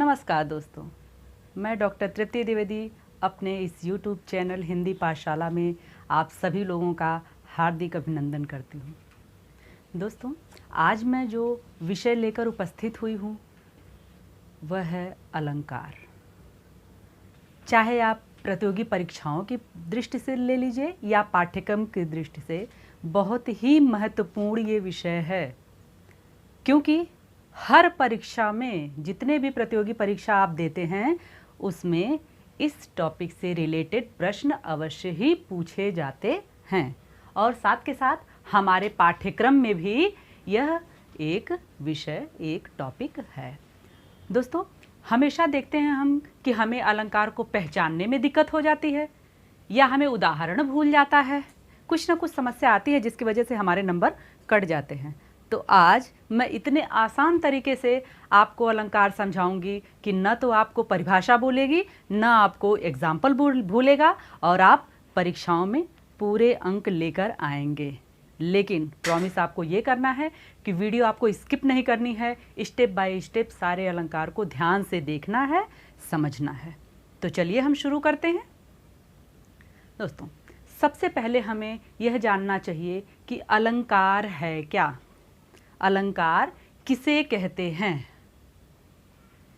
नमस्कार दोस्तों, मैं डॉक्टर तृप्ति द्विवेदी अपने इस YouTube चैनल हिंदी पाठशाला में आप सभी लोगों का हार्दिक अभिनंदन करती हूँ। दोस्तों, आज मैं जो विषय लेकर उपस्थित हुई हूँ वह है अलंकार। चाहे आप प्रतियोगी परीक्षाओं की दृष्टि से ले लीजिए या पाठ्यक्रम की दृष्टि से, बहुत ही महत्वपूर्ण ये विषय है, क्योंकि हर परीक्षा में जितने भी प्रतियोगी परीक्षा आप देते हैं उसमें इस टॉपिक से रिलेटेड प्रश्न अवश्य ही पूछे जाते हैं और साथ के साथ हमारे पाठ्यक्रम में भी यह एक विषय, एक टॉपिक है। दोस्तों, हमेशा देखते हैं हम कि हमें अलंकार को पहचानने में दिक्कत हो जाती है या हमें उदाहरण भूल जाता है, कुछ ना कुछ समस्या आती है जिसकी वजह से हमारे नंबर कट जाते हैं। तो आज मैं इतने आसान तरीके से आपको अलंकार समझाऊंगी कि न तो आपको परिभाषा भूलेगी, न आपको एग्जाम्पल भूलेगा और आप परीक्षाओं में पूरे अंक लेकर आएंगे। लेकिन प्रॉमिस आपको ये करना है कि वीडियो आपको स्किप नहीं करनी है, स्टेप बाय स्टेप सारे अलंकार को ध्यान से देखना है, समझना है। तो चलिए हम शुरू करते हैं। दोस्तों, सबसे पहले हमें यह जानना चाहिए कि अलंकार है क्या, अलंकार किसे कहते हैं।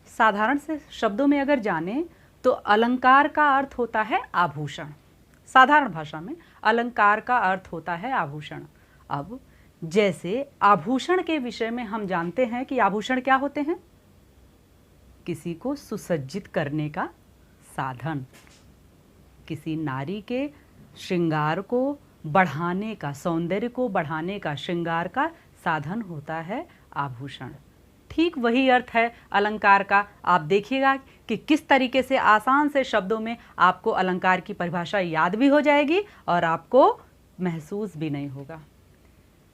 साधारण से शब्दों में अगर जानें तो अलंकार का अर्थ होता है आभूषण। साधारण भाषा में अलंकार का अर्थ होता है आभूषण। अब जैसे आभूषण के विषय में हम जानते हैं कि आभूषण क्या होते हैं, किसी को सुसज्जित करने का साधन, किसी नारी के श्रृंगार को बढ़ाने का, सौंदर्य को बढ़ाने का, श्रृंगार का साधन होता है आभूषण। ठीक वही अर्थ है अलंकार का। आप देखिएगा कि किस तरीके से आसान से शब्दों में आपको अलंकार की परिभाषा याद भी हो जाएगी और आपको महसूस भी नहीं होगा।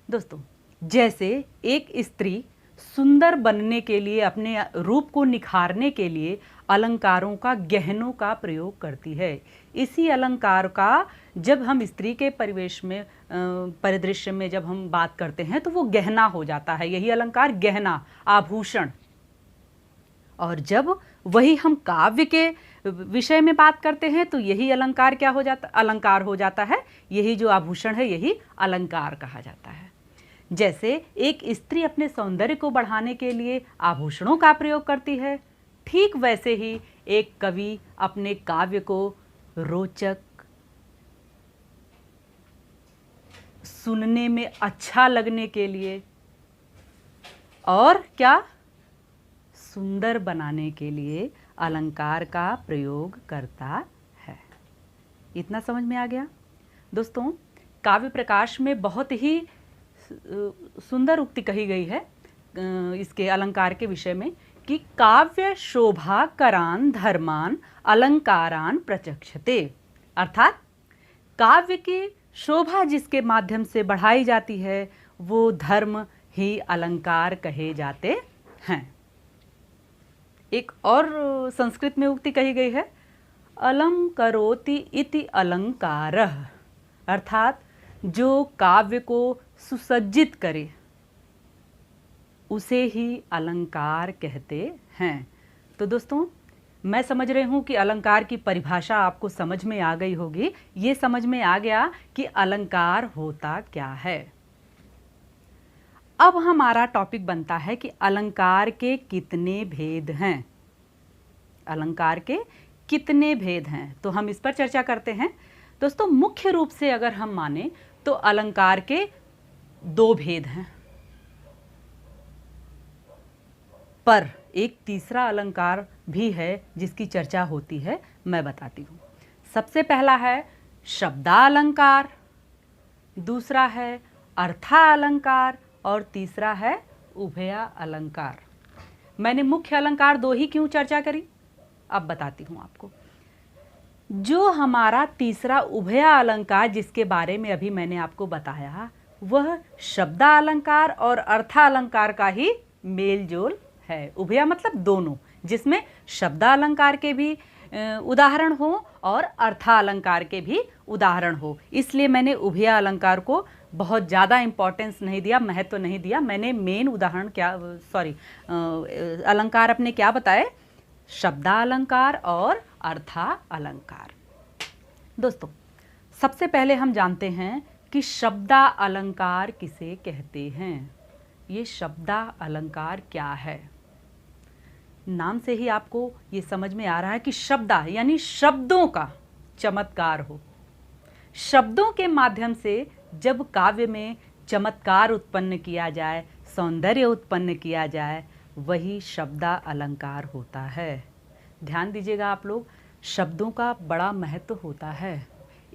दोस्तों, जैसे एक स्त्री सुंदर बनने के लिए, अपने रूप को निखारने के लिए अलंकारों का, गहनों का प्रयोग करती है, इसी अलंकार का जब हम स्त्री के परिवेश में, परिदृश्य में जब हम बात करते हैं तो वो गहना हो जाता है। यही अलंकार गहना, आभूषण। और जब वही हम काव्य के विषय में बात करते हैं तो यही अलंकार क्या हो जाता, अलंकार हो जाता है। यही जो आभूषण है यही अलंकार कहा जाता है। जैसे एक स्त्री अपने सौंदर्य को बढ़ाने के लिए आभूषणों का प्रयोग करती है, ठीक वैसे ही एक कवि अपने काव्य को रोचक, सुनने में अच्छा लगने के लिए और क्या, सुंदर बनाने के लिए अलंकार का प्रयोग करता है। इतना समझ में आ गया। दोस्तों, काव्य प्रकाश में बहुत ही सुंदर उक्ति कही गई है इसके अलंकार के विषय में कि काव्य शोभा करान धर्मान अलंकारान प्रचक्षते। अर्थात काव्य की शोभा जिसके माध्यम से बढ़ाई जाती है वो धर्म ही अलंकार कहे जाते हैं। एक और संस्कृत में उक्ति कही गई है, अलम करोति इति अलंकारः। अर्थात जो काव्य को सुसज्जित करे उसे ही अलंकार कहते हैं। तो दोस्तों, मैं समझ रही हूँ कि अलंकार की परिभाषा आपको समझ में आ गई होगी। ये समझ में आ गया कि अलंकार होता क्या है। अब हमारा टॉपिक बनता है कि अलंकार के कितने भेद हैं। अलंकार के कितने भेद हैं, तो हम इस पर चर्चा करते हैं। दोस्तों, मुख्य रूप से अगर हम माने तो अलंकार के दो भेद हैं, पर एक तीसरा अलंकार भी है जिसकी चर्चा होती है, मैं बताती हूँ। सबसे पहला है शब्दालंकार, दूसरा है अर्थालंकार और तीसरा है उभया अलंकार। मैंने मुख्य अलंकार दो ही क्यों चर्चा करी, अब बताती हूँ आपको। जो हमारा तीसरा उभया अलंकार जिसके बारे में अभी मैंने आपको बताया, वह शब्दालंकार और अर्थालंकार का ही मेल जोल है। उभया मतलब दोनों, जिसमें शब्दालंकार के भी उदाहरण हो और अर्थालंकार के भी उदाहरण हो। इसलिए मैंने उभया अलंकार को बहुत ज़्यादा इम्पोर्टेंस नहीं दिया, महत्व नहीं दिया। मैंने मेन उदाहरण क्या, अलंकार अपने क्या बताए, शब्दालंकार और अर्थालंकार। दोस्तों, सबसे पहले हम जानते हैं कि शब्दालंकार किसे कहते हैं। ये शब्दालंकार क्या है? नाम से ही आपको ये समझ में आ रहा है कि शब्दा यानी शब्दों का चमत्कार हो। शब्दों के माध्यम से जब काव्य में चमत्कार उत्पन्न किया जाए, सौंदर्य उत्पन्न किया जाए, वही शब्दालंकार होता है। ध्यान दीजिएगा आप लोग, शब्दों का बड़ा महत्व होता है।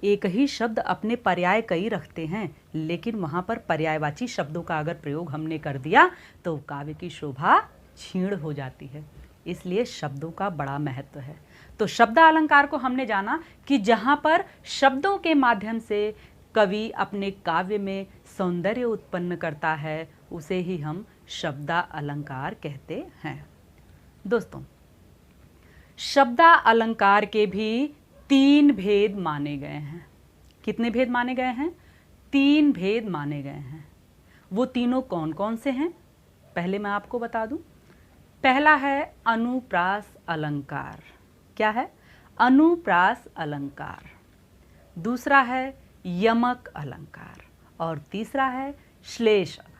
एक ही शब्द अपने पर्याय कई रखते हैं, लेकिन वहाँ पर पर्यायवाची शब्दों का अगर प्रयोग हमने कर दिया तो काव्य की शोभा क्षीण हो जाती है। इसलिए शब्दों का बड़ा महत्व है। तो शब्दालंकार को हमने जाना कि जहाँ पर शब्दों के माध्यम से कवि अपने काव्य में सौंदर्य उत्पन्न करता है, उसे ही हम शब्दालंकार कहते हैं। दोस्तों, शब्दालंकार के भी 3 भेद माने गए हैं। कितने भेद माने गए हैं? 3 भेद माने गए हैं। वो तीनों कौन कौन से हैं? पहले मैं आपको बता दूं। पहला है अनुप्रास अलंकार। क्या है? अनुप्रास अलंकार। दूसरा है यमक अलंकार और तीसरा है श्लेष अलंकार।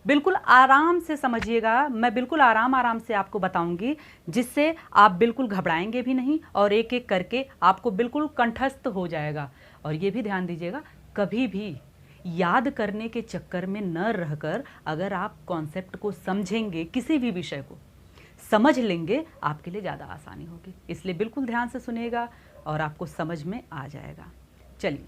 बिल्कुल आराम से समझिएगा, मैं बिल्कुल आराम से आपको बताऊंगी, जिससे आप बिल्कुल घबराएंगे भी नहीं और एक एक करके आपको बिल्कुल कंठस्थ हो जाएगा। और ये भी ध्यान दीजिएगा, कभी भी याद करने के चक्कर में न रहकर अगर आप कॉन्सेप्ट को समझेंगे, किसी भी विषय को समझ लेंगे, आपके लिए ज़्यादा आसानी होगी। इसलिए बिल्कुल ध्यान से सुनिएगा और आपको समझ में आ जाएगा। चलिए,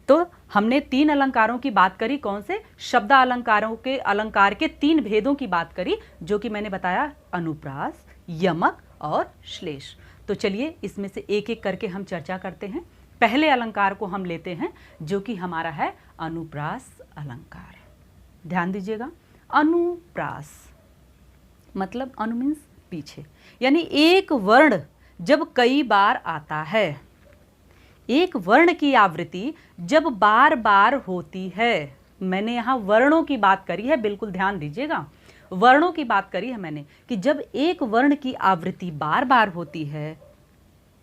तो हमने 3 अलंकारों की बात करी। कौन से? शब्दालंकारों के अलंकार के 3 भेदों की बात करी, जो कि मैंने बताया अनुप्रास, यमक और श्लेष। तो चलिए इसमें से एक एक करके हम चर्चा करते हैं। पहले अलंकार को हम लेते हैं, जो कि हमारा है अनुप्रास अलंकार। ध्यान दीजिएगा, अनुप्रास मतलब अनु मीन्स पीछे, यानी एक वर्ण जब कई बार आता है, एक वर्ण की आवृत्ति जब बार बार होती है। मैंने यहाँ वर्णों की बात करी है, बिल्कुल ध्यान दीजिएगा, वर्णों की बात करी है मैंने, कि जब एक वर्ण की आवृत्ति बार बार होती है,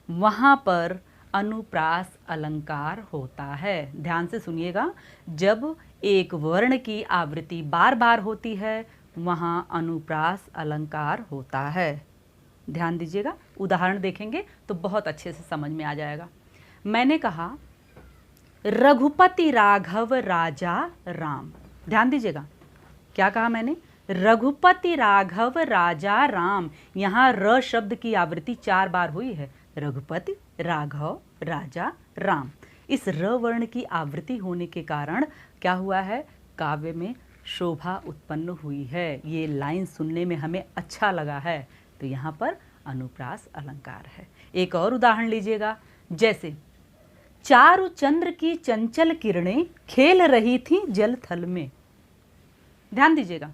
वहाँ पर अनुप्रास अलंकार होता है। ध्यान से सुनिएगा, जब एक वर्ण की आवृत्ति बार बार होती है, वहाँ अनुप्रास अलंकार होता है। ध्यान दीजिएगा, उदाहरण देखेंगे तो बहुत अच्छे से समझ में आ जाएगा। मैंने कहा रघुपति राघव राजा राम। ध्यान दीजिएगा, क्या कहा मैंने? रघुपति राघव राजा राम। यहाँ र शब्द की आवृत्ति 4 बार हुई है। रघुपति, राघव, राजा, राम। इस र वर्ण की आवृत्ति होने के कारण क्या हुआ है? काव्य में शोभा उत्पन्न हुई है। ये लाइन सुनने में हमें अच्छा लगा है, तो यहाँ पर अनुप्रास अलंकार है। एक और उदाहरण लीजिएगा, जैसे चारु चंद्र की चंचल किरणें खेल रही थी जल थल में। ध्यान दीजिएगा,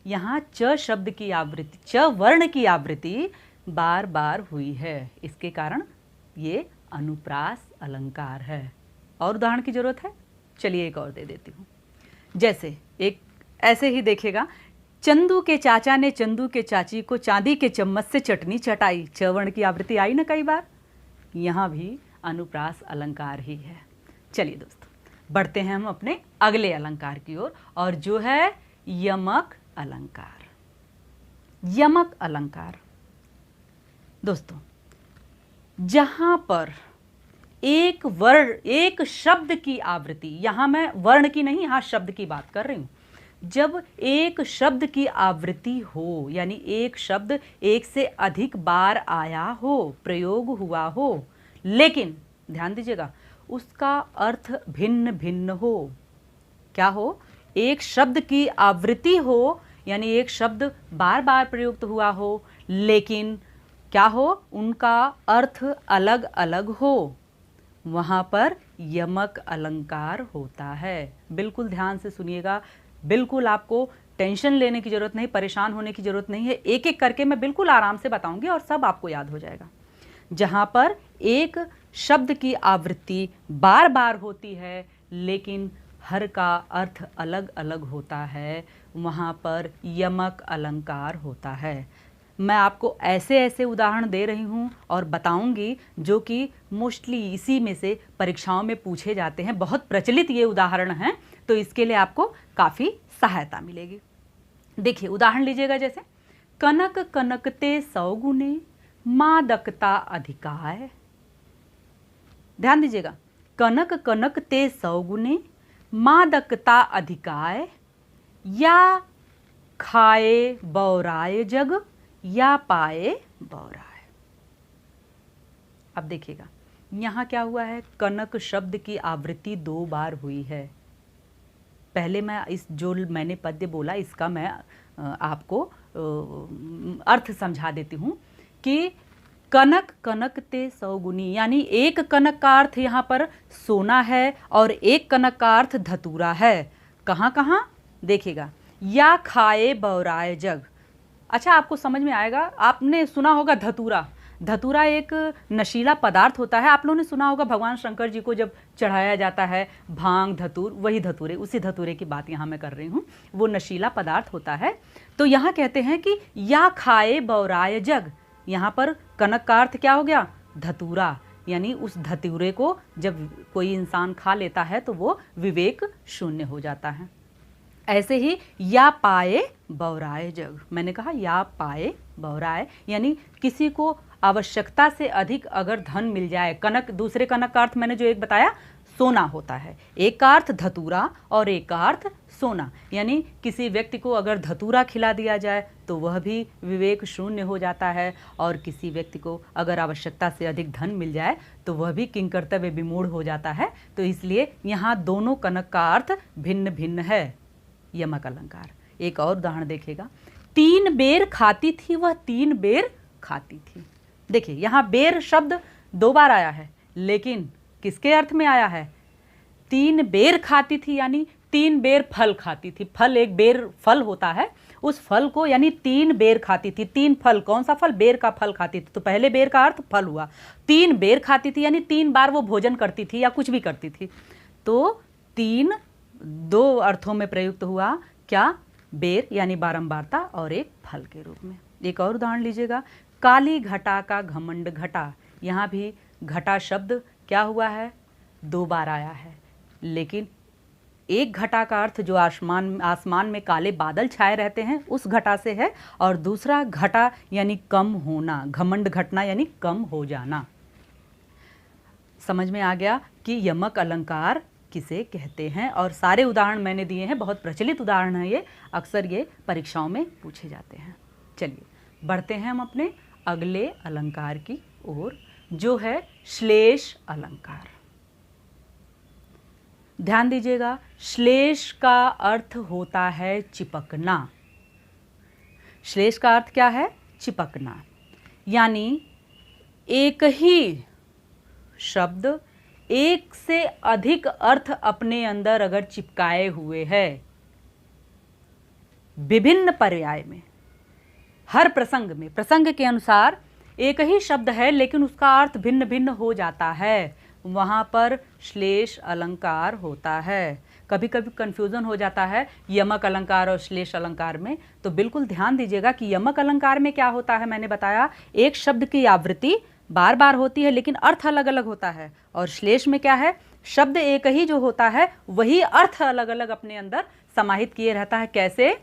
यहाँ च शब्द की आवृत्ति, च वर्ण की आवृत्ति बार बार हुई है, इसके कारण ये अनुप्रास अलंकार है। और उदाहरण की जरूरत है? चलिए एक और दे देती हूँ। जैसे एक ऐसे ही देखिएगा, चंदू के चाचा ने चंदू के चाची को चांदी के चम्मच से चटनी चटाई। च वर्ण की आवृत्ति आई ना कई बार, यहाँ भी अनुप्रास अलंकार ही है। चलिए दोस्तों, बढ़ते हैं हम अपने अगले अलंकार की ओर, और जो है यमक अलंकार। यमक अलंकार दोस्तों, जहां पर एक वर्ण, एक शब्द की आवृत्ति, यहां मैं वर्ण की नहीं, यहां शब्द की बात कर रही हूं। जब एक शब्द की आवृत्ति हो, यानी एक शब्द एक से अधिक बार आया हो, प्रयोग हुआ हो, लेकिन ध्यान दीजिएगा उसका अर्थ भिन्न भिन्न हो। क्या हो? एक शब्द की आवृत्ति हो, यानी एक शब्द बार बार प्रयुक्त हुआ हो, लेकिन क्या हो? उनका अर्थ अलग अलग हो, वहाँ पर यमक अलंकार होता है। बिल्कुल ध्यान से सुनिएगा, बिल्कुल आपको टेंशन लेने की जरूरत नहीं, परेशान होने की जरूरत नहीं है। एक एक करके मैं बिल्कुल आराम से बताऊंगी और सब आपको याद हो जाएगा। जहाँ पर एक शब्द की आवृत्ति बार बार होती है, लेकिन हर का अर्थ अलग अलग होता है, वहाँ पर यमक अलंकार होता है। मैं आपको ऐसे ऐसे उदाहरण दे रही हूँ और बताऊंगी जो कि मोस्टली इसी में से परीक्षाओं में पूछे जाते हैं। बहुत प्रचलित ये उदाहरण हैं, तो इसके लिए आपको काफ़ी सहायता मिलेगी। देखिए उदाहरण लीजिएगा, जैसे कनक कनकते 100 गुने मादकता अधिकाय। ध्यान दीजिएगा, कनक कनकते 100 गुने मादकता अधिकाय, या खाए बौराए जग, या पाए बौराए। अब देखिएगा यहाँ क्या हुआ है, कनक शब्द की आवृत्ति 2 बार हुई है। पहले मैं इस जो मैंने पद्य बोला इसका मैं आपको अर्थ समझा देती हूँ कि कनक कनकते 100 गुनी, यानी एक कनक का अर्थ यहाँ पर सोना है और एक कनक का अर्थ धतूरा है। कहाँ कहाँ देखिएगा, या खाए बौराए जग। अच्छा, आपको समझ में आएगा, आपने सुना होगा धतूरा। धतूरा एक नशीला पदार्थ होता है। आप लोगों ने सुना होगा भगवान शंकर जी को जब चढ़ाया जाता है भांग धतूर, वही धतूरे, उसी धतूरे की बात यहाँ मैं कर रही हूँ। वो नशीला पदार्थ होता है। तो यहाँ कहते हैं कि या खाए बौराए जग, यहाँ पर कनक का अर्थ क्या हो गया, धतूरा, यानी उस धतूरे को जब कोई इंसान खा लेता है तो वो विवेक शून्य हो जाता है। ऐसे ही या पाए बौराए जग, मैंने कहा या पाए बौराए, यानी किसी को आवश्यकता से अधिक अगर धन मिल जाए। कनक, दूसरे कनक का अर्थ मैंने जो एक बताया सोना होता है, एक का अर्थ धतूरा और एक का अर्थ सोना, यानी किसी व्यक्ति को अगर धतूरा खिला दिया जाए तो वह भी विवेक शून्य हो जाता है, और किसी व्यक्ति को अगर आवश्यकता से अधिक धन मिल जाए तो वह भी किंकर्तव्य विमूढ़ हो जाता है। तो इसलिए यहाँ दोनों कनक का अर्थ भिन्न भिन्न है। यमक अलंकार। एक और उदाहरण देखिएगा, 3 बेर खाती थी वह 3 बेर खाती थी। देखिए यहाँ बेर शब्द 2 बार आया है, लेकिन किसके अर्थ में आया है, 3 बेर खाती थी, यानी 3 बेर फल खाती थी। फल, एक बेर फल होता है, उस फल को यानी 3 बेर खाती थी। 3 फल, कौन सा फल, बेर का फल खाती थी। तो पहले बेर का अर्थ फल हुआ, 3 बेर खाती थी यानी 3 बार वो भोजन करती थी या कुछ भी करती थी। तो 3 2 अर्थों में प्रयुक्त हुआ, क्या, बेर यानी बारंबारता, और एक फल के रूप में। एक और उदाहरण लीजिएगा, काली घटा का घमंड घटा। यहाँ भी घटा शब्द क्या हुआ है, 2 बार आया है, लेकिन एक घटा का अर्थ जो आसमान में काले बादल छाए रहते हैं उस घटा से है, और दूसरा घटा यानी कम होना, घमंड घटना यानी कम हो जाना। समझ में आ गया कि यमक अलंकार किसे कहते हैं, और सारे उदाहरण मैंने दिए हैं, बहुत प्रचलित उदाहरण है ये, अक्सर ये परीक्षाओं में पूछे जाते हैं। चलिए बढ़ते हैं हम अपने अगले अलंकार की ओर, जो है श्लेष अलंकार। ध्यान दीजिएगा, श्लेष का अर्थ होता है चिपकना। श्लेष का अर्थ क्या है, चिपकना, यानी एक ही शब्द एक से अधिक अर्थ अपने अंदर अगर चिपकाए हुए है, विभिन्न पर्याय में, हर प्रसंग में, प्रसंग के अनुसार एक ही शब्द है लेकिन उसका अर्थ भिन्न भिन्न हो जाता है, वहाँ पर श्लेष अलंकार होता है। कभी कभी कंफ्यूजन हो जाता है यमक अलंकार और श्लेष अलंकार में, तो बिल्कुल ध्यान दीजिएगा कि यमक अलंकार में क्या होता है, मैंने बताया एक शब्द की आवृत्ति बार बार होती है लेकिन अर्थ अलग अलग होता है, और श्लेष में क्या है, शब्द एक ही जो होता है वही अर्थ अलग अलग अपने अंदर समाहित किए रहता है। कैसे,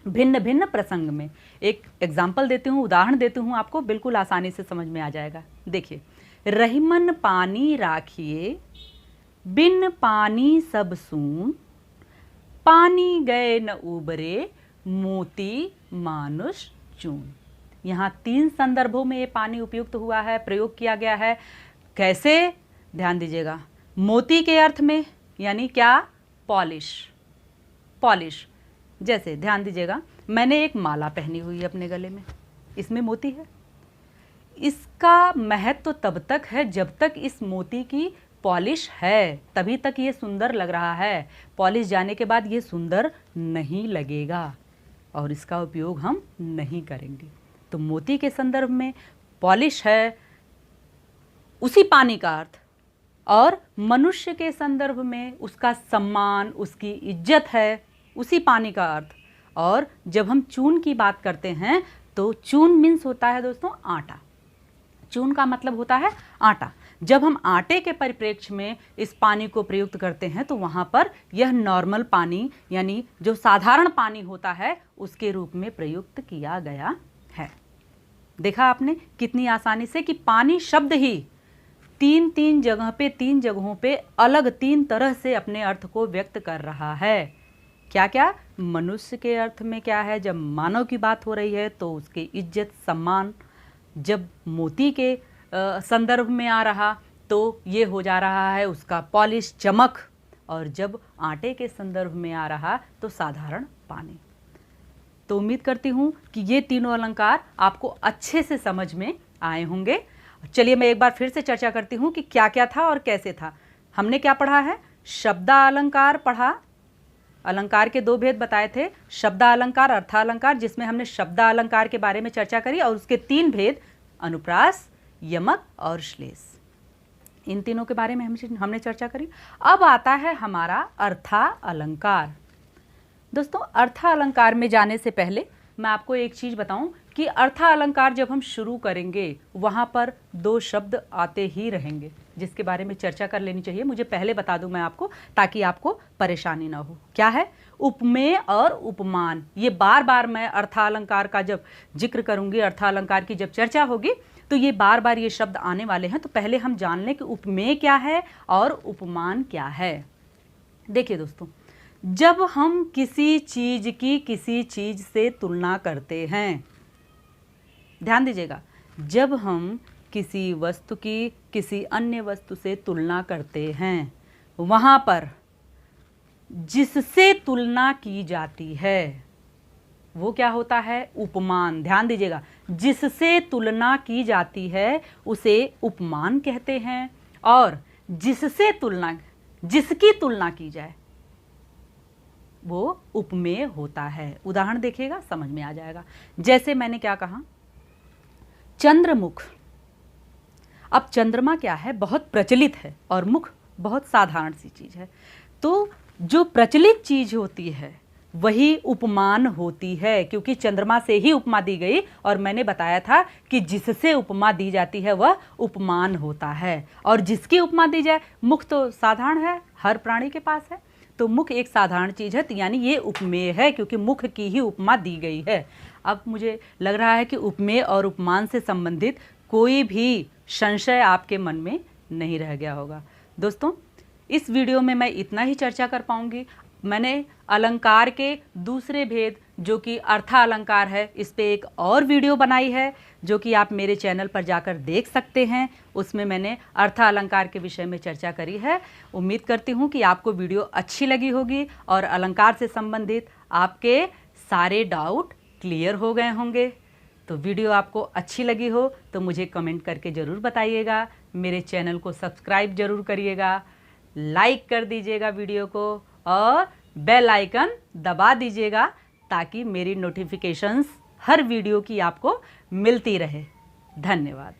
भिन्न भिन्न प्रसंग में। एक एग्जाम्पल देती हूँ, उदाहरण देती हूँ आपको, बिल्कुल आसानी से समझ में आ जाएगा। देखिए, रहीमन पानी राखिए बिन पानी सब सून, पानी गए न उबरे मोती मानुष चून। यहाँ 3 संदर्भों में ये पानी उपयुक्त हुआ है, प्रयोग किया गया है। कैसे, ध्यान दीजिएगा, मोती के अर्थ में, यानी क्या, पॉलिश, पॉलिश। जैसे ध्यान दीजिएगा, मैंने एक माला पहनी हुई है अपने गले में, इसमें मोती है। इसका महत्व तो तब तक है जब तक इस मोती की पॉलिश है, तभी तक ये सुंदर लग रहा है। पॉलिश जाने के बाद ये सुंदर नहीं लगेगा और इसका उपयोग हम नहीं करेंगे। तो मोती के संदर्भ में पॉलिश है, उसी पानी का अर्थ, और मनुष्य के संदर्भ में उसका सम्मान, उसकी इज्जत है, उसी पानी का अर्थ। और जब हम चून की बात करते हैं तो चून मीन्स होता है दोस्तों आटा। चून का मतलब होता है आटा। जब हम आटे के परिप्रेक्ष्य में इस पानी को प्रयुक्त करते हैं तो वहाँ पर यह नॉर्मल पानी यानी जो साधारण पानी होता है उसके रूप में प्रयुक्त किया गया है। देखा आपने कितनी आसानी से कि पानी शब्द ही तीन जगहों पे अलग 3 तरह से अपने अर्थ को व्यक्त कर रहा है। क्या क्या? मनुष्य के अर्थ में क्या है, जब मानव की बात हो रही है तो उसकी इज्जत सम्मान, जब मोती के संदर्भ में आ रहा तो ये हो जा रहा है उसका पॉलिश चमक, और जब आटे के संदर्भ में आ रहा तो साधारण पानी। तो उम्मीद करती हूँ कि ये तीनों अलंकार आपको अच्छे से समझ में आए होंगे। चलिए मैं एक बार फिर से चर्चा करती हूँ कि क्या क्या था और कैसे था। हमने क्या पढ़ा है? शब्दालंकार पढ़ा। अलंकार के 2 भेद बताए थे, शब्दालंकार, अर्थालंकार, जिसमें हमने शब्दालंकार के बारे में चर्चा करी, और उसके 3 भेद अनुप्रास, यमक और श्लेष। इन तीनों के बारे में हमने चर्चा करी। अब आता है हमारा अर्थालंकार। दोस्तों अर्थालंकार में जाने से पहले मैं आपको एक चीज़ बताऊं कि अर्थालंकार जब हम शुरू करेंगे वहाँ पर 2 शब्द आते ही रहेंगे जिसके बारे में चर्चा कर लेनी चाहिए। मुझे पहले बता दूं मैं आपको ताकि आपको परेशानी ना हो। क्या है? उपमेय और उपमान। ये बार बार मैं अर्थालंकार का जब जिक्र करूंगी, अर्थालंकार की जब चर्चा होगी तो ये बार बार ये शब्द आने वाले हैं। तो पहले हम जान लें कि उपमेय क्या है और उपमान क्या है। देखिए दोस्तों, जब हम किसी चीज़ की किसी चीज़ से तुलना करते हैं, ध्यान दीजिएगा, जब हम किसी वस्तु की किसी अन्य वस्तु से तुलना करते हैं वहाँ पर जिससे तुलना की जाती है वो क्या होता है? उपमान। ध्यान दीजिएगा, जिससे तुलना की जाती है उसे उपमान कहते हैं, और जिसकी तुलना की जाए वो उपमेय होता है। उदाहरण देखिएगा, समझ में आ जाएगा। जैसे मैंने क्या कहा, चंद्रमुख। अब चंद्रमा क्या है? बहुत प्रचलित है और मुख बहुत साधारण सी चीज है। तो जो प्रचलित चीज होती है वही उपमान होती है, क्योंकि चंद्रमा से ही उपमा दी गई, और मैंने बताया था कि जिससे उपमा दी जाती है वह उपमान होता है। और जिसकी उपमा दी जाए, मुख तो साधारण है, हर प्राणी के पास है, तो मुख एक साधारण चीज़ है, यानी ये उपमेय है क्योंकि मुख की ही उपमा दी गई है। अब मुझे लग रहा है कि उपमेय और उपमान से संबंधित कोई भी संशय आपके मन में नहीं रह गया होगा। दोस्तों इस वीडियो में मैं इतना ही चर्चा कर पाऊंगी। मैंने अलंकार के दूसरे भेद जो कि अर्थालंकार है, इस पे एक और वीडियो बनाई है जो कि आप मेरे चैनल पर जाकर देख सकते हैं। उसमें मैंने अर्थालंकार के विषय में चर्चा करी है। उम्मीद करती हूँ कि आपको वीडियो अच्छी लगी होगी और अलंकार से संबंधित आपके सारे डाउट क्लियर हो गए होंगे। तो वीडियो आपको अच्छी लगी हो तो मुझे कमेंट करके ज़रूर बताइएगा। मेरे चैनल को सब्सक्राइब ज़रूर करिएगा, लाइक कर दीजिएगा वीडियो को, और बेल आइकन दबा दीजिएगा ताकि मेरी नोटिफिकेशंस हर वीडियो की आपको मिलती रहे। धन्यवाद।